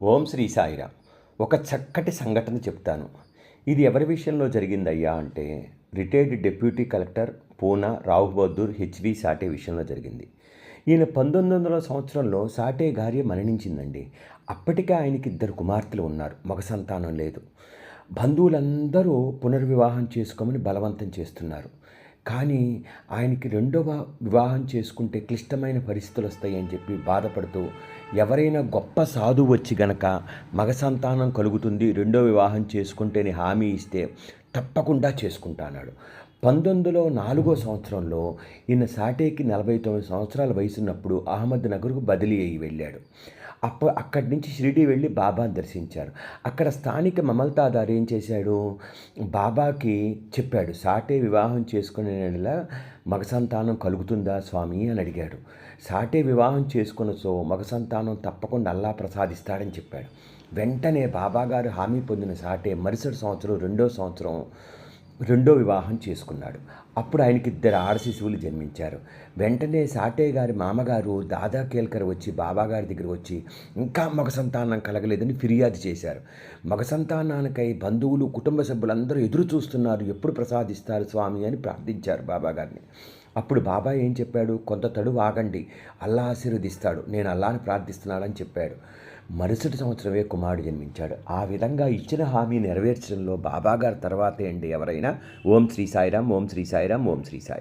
ఓం శ్రీ సాయిరామ్. ఒక చక్కటి సంఘటన చెప్తాను. ఇది ఎవరి విషయంలో జరిగిందయ్యా అంటే, రిటైర్డ్ డిప్యూటీ కలెక్టర్ పూనా రావు బహదూర్ హెచ్వి సాటే విషయంలో జరిగింది. ఈయన 1900 సంవత్సరంలో సాటే భార్య మరణించిందండి. అప్పటికే ఆయనకి 2 కుమార్తెలు ఉన్నారు. మగ సంతానం లేదు. బంధువులందరూ పునర్వివాహం చేసుకోమని బలవంతం చేస్తున్నారు. కానీ ఆయనకి రెండవ వివాహం చేసుకుంటే క్లిష్టమైన పరిస్థితులు వస్తాయని చెప్పి బాధపడుతూ, ఎవరైనా గొప్ప సాధువు వచ్చి గనక మగ సంతానం కలుగుతుంది, రెండో వివాహం చేసుకుంటేనే హామీ ఇస్తే తప్పకుండా చేసుకుంటా అన్నాడు. 1904 సంవత్సరంలో ఈయన సాటేకి 49 సంవత్సరాల వయసున్నప్పుడు అహ్మద్ నగర్కు బదిలీ అయ్యి వెళ్ళాడు. అక్కడి నుంచి షిరిడీ వెళ్ళి బాబాని దర్శించారు. అక్కడ స్థానిక మమల్తాదారు ఏం చేశాడు, బాబాకి చెప్పాడు, సాటే వివాహం చేసుకునే నెల మగ సంతానం కలుగుతుందా స్వామి అని అడిగాడు. సాటే వివాహం చేసుకున్న మగ సంతానం తప్పకుండా అల్లా ప్రసాదిస్తాడని చెప్పాడు. వెంటనే బాబాగారు హామీ పొందిన సాటే మరుసటి సంవత్సరం రెండో వివాహం చేసుకున్నాడు. అప్పుడు ఆయనకి 2 ఆడ శిశువులు జన్మించారు. వెంటనే సాటే గారి మామగారు దాదా కేల్కర్ వచ్చి బాబాగారి దగ్గర వచ్చి ఇంకా మగ సంతానం కలగలేదని ఫిర్యాదు చేశారు. మగ సంతానానికై బంధువులు కుటుంబ సభ్యులందరూ ఎదురు చూస్తున్నారు, ఎప్పుడు ప్రసాదిస్తారు స్వామి అని ప్రార్థించారు బాబాగారిని. అప్పుడు బాబా ఏం చెప్పాడు, కొంత తడువు ఆగండి, అల్లా ఆశీర్వదిస్తాడు, నేను అల్లాని ప్రార్థిస్తున్నాడని చెప్పాడు. మరుసటి సంవత్సరమే కుమారుడు జన్మించాడు. ఆ విధంగా ఇచ్చిన హామీ నెరవేర్చడంలో బాబాగారు తర్వాతే అండి ఎవరైనా. ఓం శ్రీ సాయిరామ్, ఓం శ్రీ సాయిరామ్, ఓం శ్రీ సాయి.